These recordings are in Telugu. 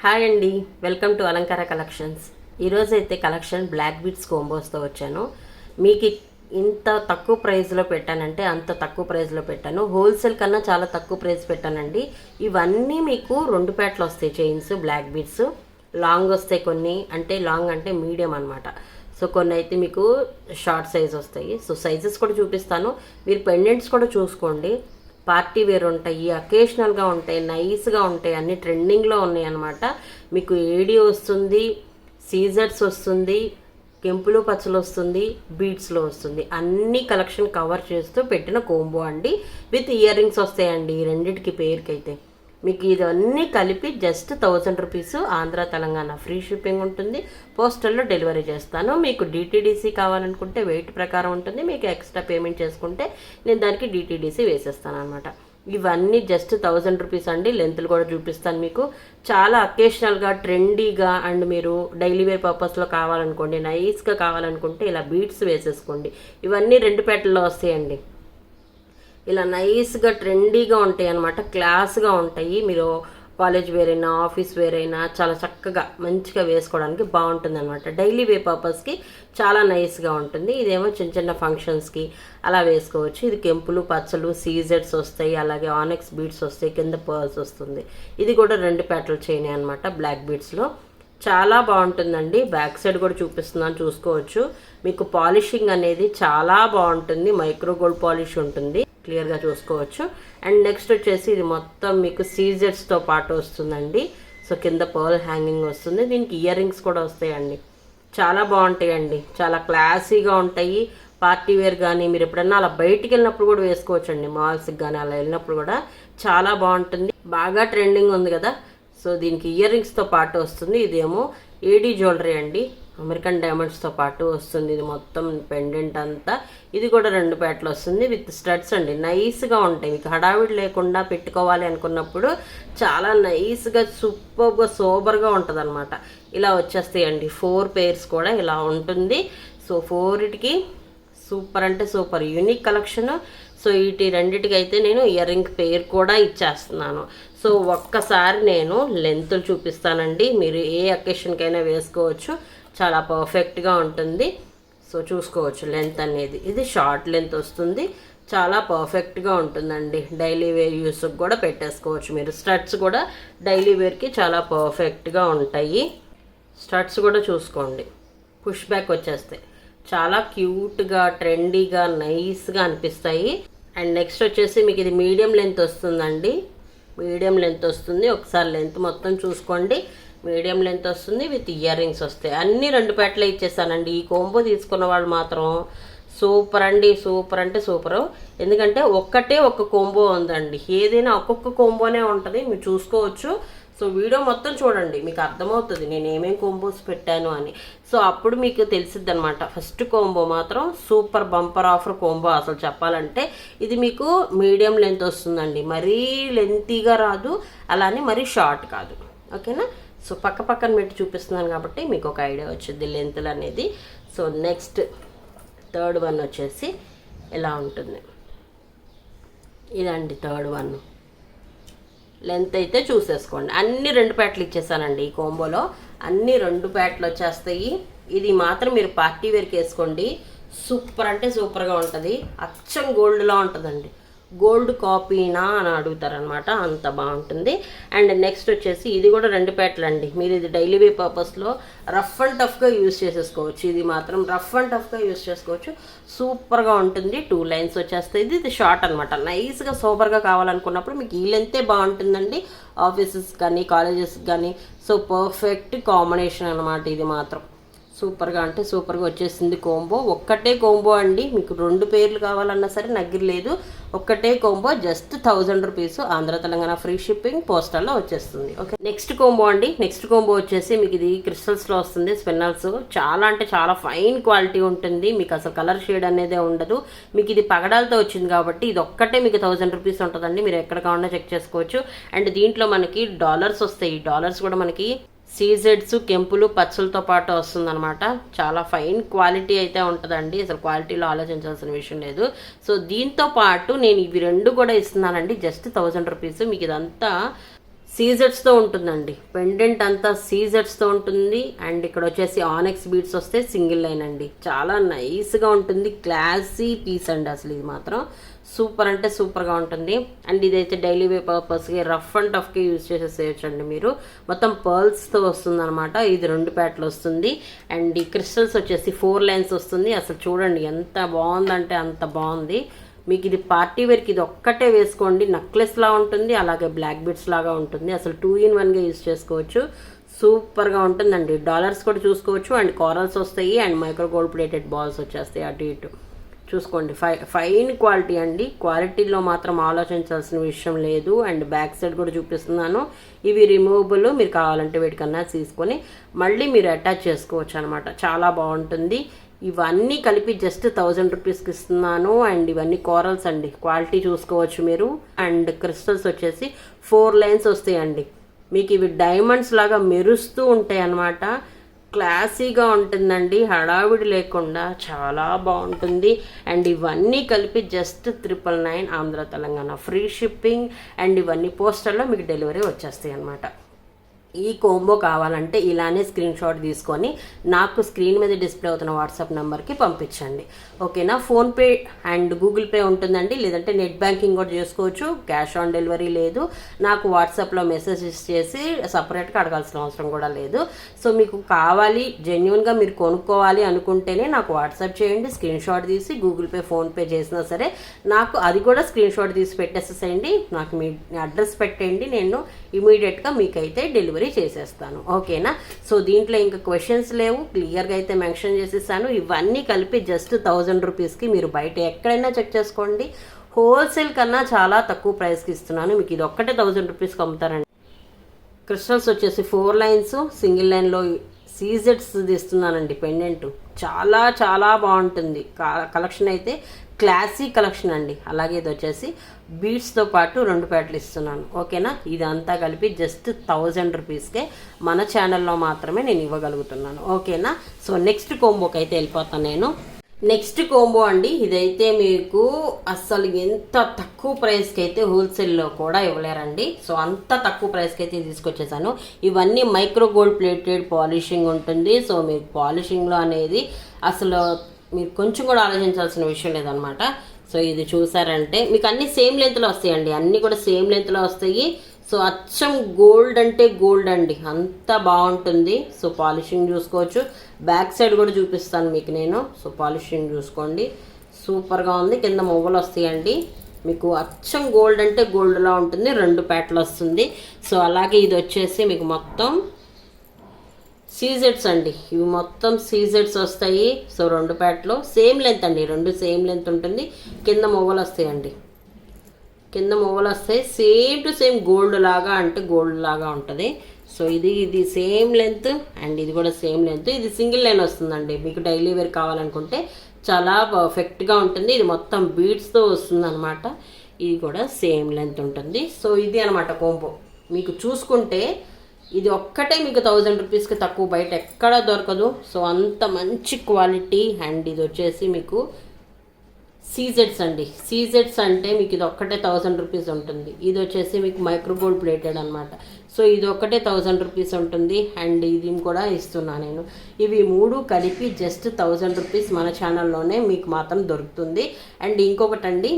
హాయ్ అండి, వెల్కమ్ టు అలంకార కలెక్షన్స్. ఈరోజైతే కలెక్షన్ బ్లాక్ బీడ్స్ కోంబోస్తో వచ్చాను. మీకు ఇంత తక్కువ ప్రైస్లో పెట్టానంటే అంత తక్కువ ప్రైస్లో పెట్టాను. హోల్సేల్ కన్నా చాలా తక్కువ ప్రైస్ పెట్టానండి. ఇవన్నీ మీకు 2 పేటలు వస్తాయి. చైన్స్ బ్లాక్ బీడ్స్ లాంగ్ వస్తాయి, కొన్ని అంటే లాంగ్ అంటే మీడియం అనమాట. సో కొన్ని అయితే మీకు షార్ట్ సైజ్ వస్తాయి. సో సైజెస్ కూడా చూపిస్తాను. మీరు పెండెంట్స్ కూడా చూసుకోండి. పార్టీ వేర్ ఉంటాయి, అకేషనల్గా ఉంటాయి, నైస్గా ఉంటాయి, అన్ని ట్రెండింగ్లో ఉన్నాయి అన్నమాట. మీకు ఏడీ వస్తుంది, సీజర్స్ వస్తుంది, కెంపులు పచ్చలు వస్తుంది, బీడ్స్లో వస్తుంది. అన్ని కలెక్షన్ కవర్ చేస్తూ పెట్టిన కోంబో అండి. విత్ ఇయర్ రింగ్స్ వస్తాయండి ఈ రెండింటికి పేరుకైతే. మీకు ఇవన్నీ కలిపి just 1000 rupees. Andhra Telangana free shipping ఉంటుంది. పోస్టల్లో డెలివరీ చేస్తాను. మీకు డిటీడీసీ కావాలనుకుంటే వెయిట్ ప్రకారం ఉంటుంది. మీకు ఎక్స్ట్రా పేమెంట్ చేసుకుంటే నేను దానికి డిటీడీసీ వేసేస్తాను అనమాట. ఇవన్నీ జస్ట్ 1000 రూపీస్ అండి. లెంత్లు కూడా చూపిస్తాను మీకు. చాలా అకేషనల్గా ట్రెండీగా అండ్ మీరు డైలీ వేర్ పర్పస్లో కావాలనుకోండి, నైస్గా కావాలనుకుంటే ఇలా బీడ్స్ వేసేసుకోండి. ఇవన్నీ 2 పేటల్లో వస్తాయండి. ఇలా నైస్గా ట్రెండీగా ఉంటాయి అన్నమాట, క్లాస్గా ఉంటాయి. మీరు కాలేజ్ వేర్ అయినా ఆఫీస్ వేర్ అయినా చాలా చక్కగా మంచిగా వేసుకోవడానికి బాగుంటుంది అనమాట. డైలీ వే పర్పస్కి చాలా నైస్గా ఉంటుంది. ఇదేమో చిన్న చిన్న ఫంక్షన్స్కి అలా వేసుకోవచ్చు. ఇది కెంపులు పచ్చలు సీజెడ్స్ వస్తాయి, అలాగే ఆనెక్స్ బీడ్స్ వస్తాయి, కింద పర్ల్స్ వస్తుంది. ఇది కూడా 2 పేటలు చైన్ అనమాట బ్లాక్ బీడ్స్లో. చాలా బాగుంటుందండి. బ్యాక్ సైడ్ కూడా చూపిస్తున్నాను, చూసుకోవచ్చు. మీకు పాలిషింగ్ అనేది చాలా బాగుంటుంది. మైక్రో గోల్డ్ పాలిష్ ఉంటుంది, క్లియర్గా చూసుకోవచ్చు. అండ్ నెక్స్ట్ వచ్చేసి ఇది మొత్తం మీకు సీజర్స్తో పాటు వస్తుందండి. సో కింద పర్ల్ హ్యాంగింగ్ వస్తుంది. దీనికి ఇయర్ రింగ్స్ కూడా వస్తాయండి. చాలా బాగుంటాయండి, చాలా క్లాసీగా ఉంటాయి. పార్టీ వేర్ కానీ మీరు ఎప్పుడన్నా అలా బయటికి వెళ్ళినప్పుడు కూడా వేసుకోవచ్చు అండి. మాల్స్కి కానీ అలా వెళ్ళినప్పుడు కూడా చాలా బాగుంటుంది. బాగా ట్రెండింగ్ ఉంది కదా. సో దీనికి ఇయర్ రింగ్స్తో పాటు వస్తుంది. ఇదేమో ఏడీ జ్యువెలరీ అండి, అమెరికన్ డైమండ్స్తో పాటు వస్తుంది. ఇది మొత్తం పెండెంట్ అంతా. ఇది కూడా 2 పేటలు వస్తుంది విత్ స్టడ్స్ అండి. నైస్గా ఉంటాయి. మీకు హడావిడి లేకుండా పెట్టుకోవాలి అనుకున్నప్పుడు చాలా నైస్గా సూపర్గా సోబర్గా ఉంటుంది అనమాట. ఇలా వచ్చేస్తాయండి. 4 పేర్స్ కూడా ఇలా ఉంటుంది. సో 4కి సూపర్ అంటే సూపర్ యూనిక్ కలెక్షన్. సో వీటి రెండింటికి అయితే నేను ఇయర్ రింగ్ పేర్ కూడా ఇచ్చేస్తున్నాను. సో ఒక్కసారి నేను లెంత్లు చూపిస్తానండి. మీరు ఏ అకేషన్కైనా వేసుకోవచ్చు. చాలా పర్ఫెక్ట్గా ఉంటుంది. సో చూసుకోవచ్చు లెంత్ అనేది. ఇది షార్ట్ లెంత్ వస్తుంది. చాలా పర్ఫెక్ట్గా ఉంటుందండి. డైలీ వేర్ యూస్కి కూడా పెట్టేసుకోవచ్చు మీరు. స్టడ్స్ కూడా డైలీ వేర్కి చాలా పర్ఫెక్ట్గా ఉంటాయి. స్టడ్స్ కూడా చూసుకోండి, పుష్ బ్యాక్ వచ్చేస్తాయి. చాలా క్యూట్గా ట్రెండీగా నైస్గా అనిపిస్తాయి. అండ్ నెక్స్ట్ వచ్చేసి మీకు ఇది మీడియం లెంత్ వస్తుందండి. మీడియం లెంత్ వస్తుంది. ఒకసారి లెంత్ మొత్తం చూసుకోండి. మీడియం లెంత్ వస్తుంది విత్ ఇయర్ రింగ్స్ వస్తాయి. అన్నీ 2 పేటలే ఇచ్చేస్తానండి. ఈ కోంబో తీసుకున్న వాళ్ళు మాత్రం సూపర్ అండి, సూపర్ అంటే సూపరు. ఎందుకంటే ఒక కోంబో ఉందండి. ఏదైనా ఒక్కొక్క కోంబోనే ఉంటుంది, మీరు చూసుకోవచ్చు. సో వీడియో మొత్తం చూడండి, మీకు అర్థమవుతుంది నేను ఏమేమి కోంబోస్ పెట్టాను అని. సో అప్పుడు మీకు తెలిసిద్ది అనమాట. ఫస్ట్ కోంబో మాత్రం సూపర్ బంపర్ ఆఫర్ కోంబో. అసలు చెప్పాలంటే ఇది మీకు మీడియం లెంత్ వస్తుందండి. మరీ లెంతీగా రాదు, అలానే మరీ షార్ట్ కాదు. ఓకేనా. సో పక్కన పెట్టి చూపిస్తున్నాను కాబట్టి మీకు ఒక ఐడియా వచ్చింది లెంత్లు అనేది. సో నెక్స్ట్ 3rd వన్ వచ్చేసి ఎలా ఉంటుంది. ఇదండి 3rd వన్. లెంత్ అయితే చూసేసుకోండి. అన్ని 2 పేటలు ఇచ్చేసానండి. ఈ కోంబోలో అన్ని 2 పేటలు వచ్చేస్తాయి. ఇది మాత్రం మీరు పార్టీ వేర్కి వేసుకోండి. సూపర్ అంటే సూపర్గా ఉంటుంది. అచ్చం గోల్డ్లా ఉంటుందండి. గోల్డ్ కాపీనా అని అడుగుతారనమాట, అంత బాగుంటుంది. అండ్ నెక్స్ట్ వచ్చేసి ఇది కూడా 2 పేటలు అండి. మీరు ఇది డైలీ వే పర్పస్లో రఫ్ అండ్ టఫ్గా యూజ్ చేసేసుకోవచ్చు. ఇది మాత్రం రఫ్ అండ్ టఫ్గా యూజ్ చేసుకోవచ్చు. సూపర్గా ఉంటుంది. 2 లైన్స్ వచ్చేస్తాయి. ఇది షార్ట్ అనమాట. నైస్గా సూపర్గా కావాలనుకున్నప్పుడు మీకు ఈ లెంతే బాగుంటుందండి. ఆఫీసెస్ కానీ కాలేజెస్ కానీ. సో పర్ఫెక్ట్ కాంబినేషన్ అనమాట. ఇది మాత్రం సూపర్గా అంటే సూపర్గా వచ్చేసింది కోంబో. ఒక్కటే కోంబో అండి. మీకు 2 పేర్లు కావాలన్నా సరే నగ్గరలేదు. ఒక్కటే combo just 1000 rupees. Andhra Telangana free shipping, పోస్టల్లో వచ్చేస్తుంది. ఓకే, నెక్స్ట్ కోంబో అండి. నెక్స్ట్ కోంబో వచ్చేసి మీకు ఇది క్రిస్టల్స్లో వస్తుంది. స్పిన్నల్స్ చాలా అంటే చాలా ఫైన్ క్వాలిటీ ఉంటుంది. మీకు అసలు కలర్ షేడ్ అనేదే ఉండదు. మీకు ఇది పగడాలతో వచ్చింది కాబట్టి ఇది ఒక్కటే మీకు 1000 రూపీస్ ఉంటుందండి. మీరు ఎక్కడ కావాలన్నా చెక్ చేసుకోవచ్చు. అండ్ దీంట్లో మనకి డాలర్స్ వస్తాయి. డాలర్స్ కూడా మనకి సీజెడ్స్ కెంపులు పచ్చలతో పాటు వస్తుందన్నమాట. చాలా ఫైన్ క్వాలిటీ అయితే ఉంటుందండి. అసలు క్వాలిటీలో ఆలోచించాల్సిన విషయం లేదు. సో దీంతో పాటు నేను ఇవి 2 కూడా ఇస్తున్నానండి. Just 1000 rupees. మీకు ఇదంతా సీజెట్స్తో ఉంటుందండి. పెండెంట్ అంతా సీజెట్స్తో ఉంటుంది. అండ్ ఇక్కడ వచ్చేసి ఆనెక్స్ బీడ్స్ వస్తే సింగిల్ లైన్ అండి. చాలా నైస్గా ఉంటుంది. క్లాసీ పీస్ అండి. అసలు ఇది మాత్రం సూపర్ అంటే సూపర్గా ఉంటుంది. అండ్ ఇదైతే డైలీ వే పర్పస్కి రఫ్ అండ్ టఫ్కి యూజ్ చేసేసేయచ్చండి మీరు. మొత్తం పర్ల్స్తో వస్తుంది అనమాట. ఇది 2 ప్యాట్లు వస్తుంది. అండ్ ఈ క్రిస్టల్స్ వచ్చేసి 4 లైన్స్ వస్తుంది. అసలు చూడండి ఎంత బాగుందంటే అంత బాగుంది. మీకు ఇది పార్టీ వేర్కి ఇది ఒక్కటే వేసుకోండి. నెక్లెస్ లా ఉంటుంది, అలాగే బ్లాక్ బీడ్స్ లాగా ఉంటుంది. అసలు 2 in 1గా యూజ్ చేసుకోవచ్చు. సూపర్గా ఉంటుందండి. డాలర్స్ కూడా చూసుకోవచ్చు. అండ్ కారల్స్ వస్తాయి. And micro gold plated balls వచ్చేస్తాయి అటు ఇటు. చూసుకోండి, ఫైన్ క్వాలిటీ అండి. క్వాలిటీలో మాత్రం ఆలోచించాల్సిన విషయం లేదు. అండ్ బ్యాక్ సైడ్ కూడా చూపిస్తున్నాను. ఇవి రిమూవబుల్. మీరు కావాలంటే వీటికన్నా తీసుకొని మళ్ళీ మీరు అటాచ్ చేసుకోవచ్చు అనమాట. చాలా బాగుంటుంది. ఇవన్నీ కలిపి జస్ట్ 1000 రూపీస్కి ఇస్తున్నాను. అండ్ ఇవన్నీ కోరల్స్ అండి. క్వాలిటీ చూసుకోవచ్చు మీరు. అండ్ క్రిస్టల్స్ వచ్చేసి 4 లైన్స్ వస్తాయండి. మీకు ఇవి డైమండ్స్ లాగా మెరుస్తూ ఉంటాయి అన్నమాట. క్లాసీగా ఉంటుందండి. హడావిడి లేకుండా చాలా బాగుంటుంది. అండ్ ఇవన్నీ కలిపి just 999 Andhra Telangana free shipping. And ఇవన్నీ పోస్టర్లో మీకు డెలివరీ వచ్చేస్తాయి అన్నమాట. ఈ కోంబో కావాలంటే ఇలానే స్క్రీన్ షాట్ తీసుకొని నాకు స్క్రీన్ మీద డిస్ప్లే అవుతున్న వాట్సాప్ నెంబర్కి పంపించండి. ఓకేనా. ఫోన్పే అండ్ గూగుల్ పే ఉంటుందండి. లేదంటే నెట్ బ్యాంకింగ్ కూడా చేసుకోవచ్చు. క్యాష్ ఆన్ డెలివరీ లేదు. నాకు వాట్సాప్లో మెసేజెస్ చేసి సపరేట్గా అడగాల్సిన అవసరం కూడా లేదు. సో మీకు కావాలి, జెన్యున్గా మీరు కొనుక్కోవాలి అనుకుంటేనే నాకు వాట్సాప్ చేయండి. స్క్రీన్ షాట్ తీసి గూగుల్ పే ఫోన్పే చేసినా సరే నాకు అది కూడా స్క్రీన్ షాట్ తీసి పెట్టేసేసేయండి. నాకు మీ అడ్రస్ పెట్టండి. నేను ఇమీడియట్గా మీకైతే డెలివరీ చేసేస్తాను. ఓకేనా. సో దీంట్లో ఇంకా క్వశ్చన్స్ లేవు. క్లియర్గా అయితే మెన్షన్ చేసేసాను. ఇవన్నీ కలిపి జస్ట్ 1000 రూపీస్కి మీరు బయట ఎక్కడైనా చెక్ చేసుకోండి. హోల్సేల్ కన్నా చాలా తక్కువ ప్రైస్కి ఇస్తున్నాను. మీకు ఇది ఒక్కటే 1000 రూపీస్కి అమ్ముతారండి. క్రిస్టల్స్ వచ్చేసి 4 లైన్స్, సింగిల్ లైన్లో సీజెట్స్ ఇస్తున్నానండి. పెండెంట్ చాలా చాలా బాగుంటుంది. కలెక్షన్ అయితే క్లాసీ కలెక్షన్ అండి. అలాగే ఇది వచ్చేసి బీడ్స్తో పాటు 2 ప్యాట్లు ఇస్తున్నాను. ఓకేనా. ఇదంతా కలిపి జస్ట్ 1000 రూపీస్కే మన ఛానల్లో మాత్రమే నేను ఇవ్వగలుగుతున్నాను. ఓకేనా. సో నెక్స్ట్ కోంబోకి అయితే వెళ్ళిపోతాను నేను. నెక్స్ట్ కోంబో అండి. ఇదైతే మీకు అస్సలు ఎంత తక్కువ ప్రైస్కి అయితే హోల్సేల్లో కూడా ఇవ్వలేరండి. సో అంత తక్కువ ప్రైస్కి అయితే తీసుకొచ్చేసాను. ఇవన్నీ మైక్రో గోల్డ్ ప్లేటెడ్ పాలిషింగ్ ఉంటుంది. సో మీకు పాలిషింగ్లో అనేది అసలు మీరు కొంచెం కూడా ఆలోచించాల్సిన విషయం లేదనమాట. సో ఇది చూసారంటే మీకు అన్ని సేమ్ లెంత్లో వస్తాయండి. అన్నీ కూడా సేమ్ లెంత్లో వస్తాయి. సో అచ్చం గోల్డ్ అంటే గోల్డ్ అండి. అంత బాగుంటుంది. సో పాలిషింగ్ చూసుకోవచ్చు. బ్యాక్ సైడ్ కూడా చూపిస్తాను మీకు నేను. సో పాలిషింగ్ చూసుకోండి. సూపర్గా ఉంది. కింద మొవ్వలు వస్తాయండి. మీకు అచ్చం గోల్డ్ అంటే గోల్డ్లా ఉంటుంది. 2 ప్యాట్లు వస్తుంది. సో అలాగే ఇది వచ్చేసి మీకు మొత్తం సీజెట్స్ అండి. ఇవి మొత్తం సీజెట్స్ వస్తాయి. సో 2 ప్యాట్లు సేమ్ లెంత్ అండి. 2 సేమ్ లెంత్ ఉంటుంది. కింద మొవ్వలు వస్తాయండి. కింద మొవ్వలు వస్తాయి. సేమ్ టు సేమ్ గోల్డ్ లాగా అంటే గోల్డ్ లాగా ఉంటుంది. సో ఇది సేమ్ లెంత్ అండ్ ఇది కూడా సేమ్ లెంత్. ఇది సింగిల్ లైన్ వస్తుందండి. మీకు డైలీ వేర్ కావాలనుకుంటే చాలా పర్ఫెక్ట్గా ఉంటుంది. ఇది మొత్తం బీడ్స్తో వస్తుంది అనమాట. ఇది కూడా సేమ్ లెంత్ ఉంటుంది. సో ఇది అనమాట కోంబో. మీకు చూసుకుంటే ఇది ఒక్కటే మీకు 1000 రూపీస్కి తక్కువ బయట ఎక్కడా దొరకదు. సో అంత మంచి క్వాలిటీ. అండ్ ఇది వచ్చేసి మీకు సీజెట్స్ అండి. సీజెట్స్ అంటే మీకు ఇది ఒక్కటే 1000 రూపీస్ ఉంటుంది. ఇది వచ్చేసి మీకు మైక్రో గోల్డ్ ప్లేటెడ్ అనమాట. సో ఇది ఒక్కటే 1000 రూపీస్ ఉంటుంది. అండ్ ఇది కూడా ఇస్తున్నా నేను. ఇవి 3 కలిపి జస్ట్ 1000 రూపీస్ మన ఛానల్లోనే మీకు మాత్రం దొరుకుతుంది. అండ్ ఇంకొకటండి,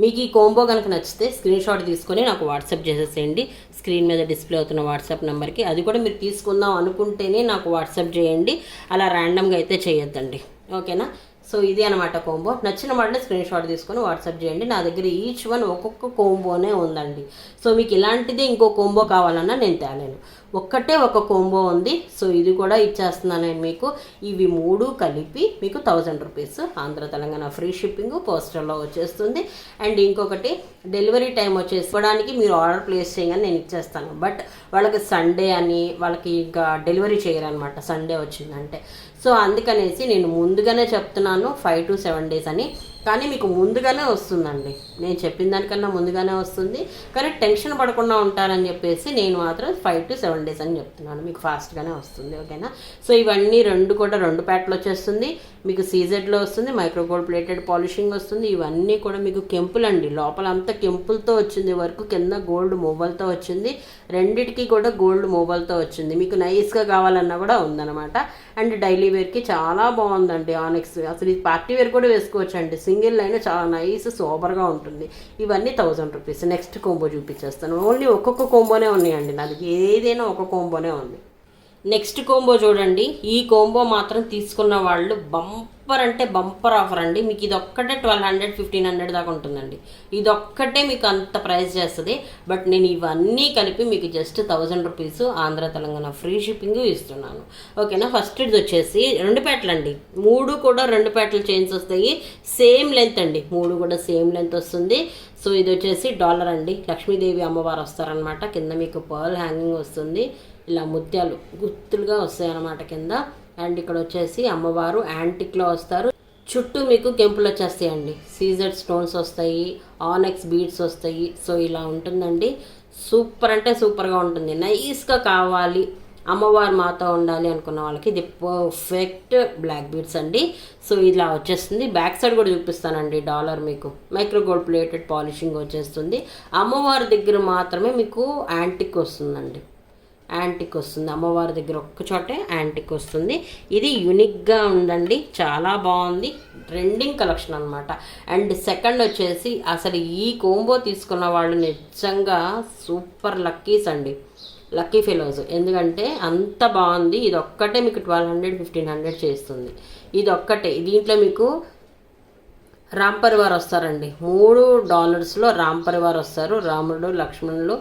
మీకు ఈ కోంబో కనుక నచ్చితే స్క్రీన్ షాట్ తీసుకొని నాకు వాట్సాప్ చేసేసేయండి. స్క్రీన్ మీద డిస్ప్లే అవుతున్న వాట్సాప్ నెంబర్కి. అది కూడా మీరు తీసుకుందాం అనుకుంటేనే నాకు వాట్సాప్ చేయండి. అలా ర్యాండమ్గా అయితే చేయొద్దండి. ఓకేనా. సో ఇది అనమాట కోంబో. నచ్చిన వాటిని స్క్రీన్ షాట్ తీసుకొని వాట్సాప్ చేయండి. నా దగ్గర ఈచ్ వన్ ఒక్కొక్క కోంబోనే ఉందండి. సో మీకు ఇలాంటిదే ఇంకో కోంబో కావాలన్నా నేను తేలేను. ఒక్కటే ఒక కోంబో ఉంది. సో ఇది కూడా ఇచ్చేస్తున్నాను నేను మీకు. ఇవి 3 కలిపి మీకు 1000 rupees Andhra Telangana free shipping పోస్టర్లో వచ్చేస్తుంది. అండ్ ఇంకొకటి డెలివరీ టైం వచ్చేసి ఇవ్వడానికి మీరు ఆర్డర్ ప్లేస్ చేయగానే నేను ఇచ్చేస్తాను. బట్ వాళ్ళకి సండే అని వాళ్ళకి ఇంకా డెలివరీ చేయరనమాట సండే వచ్చిందంటే. సో అందుకనేసి నేను ముందుగానే చెప్తున్నాను 5 to 7 days అని. కానీ మీకు ముందుగానే వస్తుందండి, నేను చెప్పిన దానికన్నా ముందుగానే వస్తుంది. కానీ టెన్షన్ పడకుండా ఉంటారని చెప్పేసి నేను మాత్రం 5 to 7 days అని చెప్తున్నాను, మీకు ఫాస్ట్గానే వస్తుంది. ఓకేనా. సో ఇవన్నీ కూడా 2 ప్యాట్లు వచ్చేస్తుంది. మీకు సీజెడ్లో వస్తుంది, మైక్రో గోల్డ్ ప్లేటెడ్ పాలిషింగ్ వస్తుంది. ఇవన్నీ కూడా మీకు కెంపుల్ అండి, లోపల అంతా కెంపుల్తో వచ్చింది, వర్క్ కింద గోల్డ్ మూవల్తో వచ్చింది. రెండిటికి కూడా గోల్డ్ మూవల్తో వచ్చింది. మీకు నైస్గా కావాలన్నా కూడా ఉందన్నమాట. అండ్ డైలీ వేర్కి చాలా బాగుందండి ఆనెక్స్. అసలు ఇది పార్టీ వేర్ కూడా వేసుకోవచ్చు అండి, సింగిల్ లైన్ చాలా నైస్ సూపర్గా ఉంటుంది. ఇవన్నీ 1000 రూపీస్. నెక్స్ట్ కోంబో చూపించేస్తాను. ఓన్లీ ఒక్కొక్క కోంబోనే ఉన్నాయండి, నాది ఏదైనా ఒక కోంబోనే ఉంది. నెక్స్ట్ కోంబో చూడండి. ఈ కోంబో మాత్రం తీసుకున్న వాళ్ళు బంపర్ అంటే బంపర్ ఆఫర్ అండి. మీకు ఇది ఒక్కటే 1200 1500 దాకా ఉంటుందండి. ఇదొక్కటే మీకు అంత ప్రైస్ చేస్తుంది. బట్ నేను ఇవన్నీ కలిపి మీకు just 1000 rupees Andhra Telangana free shipping ఇస్తున్నాను. ఓకేనా. ఫస్ట్ ఇది వచ్చేసి 2 ప్యాట్లు అండి, 3 కూడా 2 ప్యాట్లు చైన్స్ వస్తాయి. సేమ్ లెంత్ అండి, 3 కూడా సేమ్ లెంత్ వస్తుంది. సో ఇది వచ్చేసి డాలర్ అండి, లక్ష్మీదేవి అమ్మవారు వస్తారనమాట. కింద మీకు పర్ల్ హ్యాంగింగ్ వస్తుంది, ఇలా ముత్యాలు గుర్తులుగా వస్తాయి అన్నమాట కింద. అండ్ ఇక్కడ వచ్చేసి అమ్మవారు యాంటిక్లో వస్తారు. చుట్టూ మీకు కెంపులు వచ్చేస్తాయండి, సీజెడ్ స్టోన్స్ వస్తాయి, ఆనెక్స్ బీడ్స్ వస్తాయి. సో ఇలా ఉంటుందండి, సూపర్ అంటే సూపర్గా ఉంటుంది. నైస్గా కావాలి, అమ్మవారు మాతో ఉండాలి అనుకున్న వాళ్ళకి ఇది పర్ఫెక్ట్ బ్లాక్ బీడ్స్ అండి. సో ఇలా వచ్చేస్తుంది. బ్యాక్ సైడ్ కూడా చూపిస్తానండి. డాలర్ మీకు మైక్రో గోల్డ్ ప్లేటెడ్ పాలిషింగ్ వచ్చేస్తుంది. అమ్మవారి దగ్గర మాత్రమే మీకు యాంటిక్ వస్తుందండి, యాంటిక్ వస్తుంది. అమ్మవారి దగ్గర ఒక్క చోటే యాంటిక్ వస్తుంది. ఇది యూనిక్గా ఉందండి, చాలా బాగుంది, ట్రెండింగ్ కలెక్షన్ అనమాట. అండ్ సెకండ్ వచ్చేసి అసలు ఈ కోంబో తీసుకున్న వాళ్ళు నిజంగా సూపర్ లక్కీస్ అండి, లక్కీ ఫెలోస్. ఎందుకంటే అంత బాగుంది. ఇది ఒక్కటే మీకు 1200 1500 చేస్తుంది. ఇది ఒక్కటే. దీంట్లో మీకు రామ్ పరివార్ వస్తారండి, $3 రామ్ పరివార్ వస్తారు. రాముడు, లక్ష్మణులు,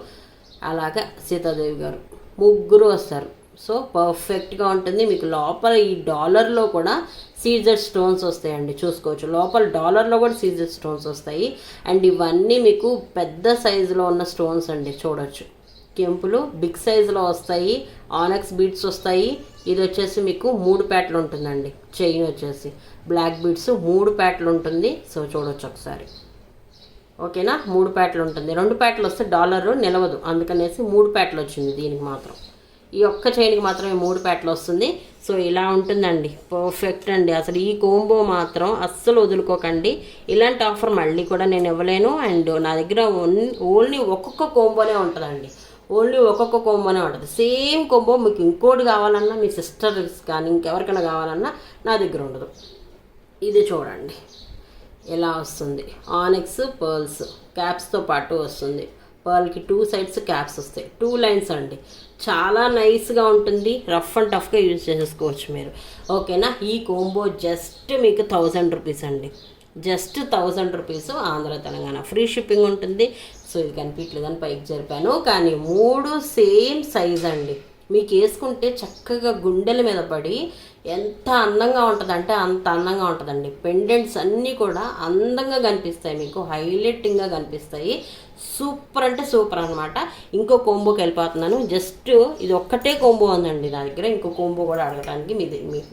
అలాగే సీతాదేవి గారు, ముగ్గురు వస్తారు. సో పర్ఫెక్ట్గా ఉంటుంది. మీకు లోపల ఈ డాలర్లో కూడా సీజెడ్ స్టోన్స్ వస్తాయండి, చూసుకోవచ్చు. లోపల డాలర్లో కూడా సీజెడ్ స్టోన్స్ వస్తాయి. అండ్ ఇవన్నీ మీకు పెద్ద సైజులో ఉన్న స్టోన్స్ అండి, చూడొచ్చు. కెంపులు బిగ్ సైజులో వస్తాయి, ఆనెక్స్ బీడ్స్ వస్తాయి. ఇది వచ్చేసి మీకు 3 ప్యాట్లు ఉంటుందండి. చైన్ వచ్చేసి బ్లాక్ బీడ్స్ 3 ప్యాట్లు ఉంటుంది. సో చూడొచ్చు ఒకసారి. ఓకేనా. 3 ప్యాట్లు ఉంటుంది. 2 ప్యాట్లు వస్తే డాలర్ నిలవదు, అందుకనేసి 3 ప్యాట్లు వచ్చింది దీనికి మాత్రం. ఈ ఒక్క చైన్కి మాత్రమే 3 ప్యాట్లు వస్తుంది. సో ఇలా ఉంటుందండి, పర్ఫెక్ట్ అండి. అసలు ఈ కోంబో మాత్రం అస్సలు వదులుకోకండి. ఇలాంటి ఆఫర్ మళ్ళీ కూడా నేను ఇవ్వలేను. అండ్ నా దగ్గర ఓన్లీ ఒక్కొక్క కోంబోనే ఉంటుందండి, ఓన్లీ ఒక్కొక్క కోంబోనే ఉంటుంది. సేమ్ కోంబో మీకు ఇంకోటి కావాలన్నా, మీ సిస్టర్స్ కానీ ఇంకెవరికైనా కావాలన్నా నా దగ్గర ఉండదు. ఇది చూడండి ఎలా వస్తుంది. ఆనెక్స్ పర్ల్స్ క్యాప్స్తో పాటు వస్తుంది. పర్ల్కి 2 సైడ్స్ క్యాప్స్ వస్తాయి, 2 లైన్స్ అండి. చాలా నైస్గా ఉంటుంది, రఫ్ అండ్ టఫ్గా యూజ్ చేసేసుకోవచ్చు మీరు. ఓకేనా. ఈ కోంబో జస్ట్ మీకు 1000 రూపీస్ అండి, just 1000 rupees Andhra Telangana free shipping ఉంటుంది. సో ఇది కనిపించలేదని పైకి జరిపాను, కానీ 3 సేమ్ సైజ్ అండి. మీకు వేసుకుంటే చక్కగా గుండెల మీద పడి ఎంత అందంగా ఉంటుంది అంటే అంత అందంగా ఉంటుందండి. పెండెంట్స్ అన్నీ కూడా అందంగా కనిపిస్తాయి, మీకు హైలైటింగ్గా కనిపిస్తాయి. సూపర్ అంటే సూపర్ అనమాట. ఇంకో కోంబోకి వెళ్ళిపోతున్నాను. జస్ట్ ఇది ఒక్కటే కోంబో ఉందండి నా దగ్గర. ఇంకో కోంబో కూడా అడగడానికి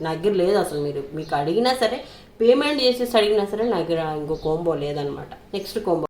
నా దగ్గర లేదు అసలు. మీకు అడిగినా సరే, పేమెంట్ చేసేసి అడిగినా సరే నా దగ్గర ఇంకో కోంబో లేదనమాట. Next combo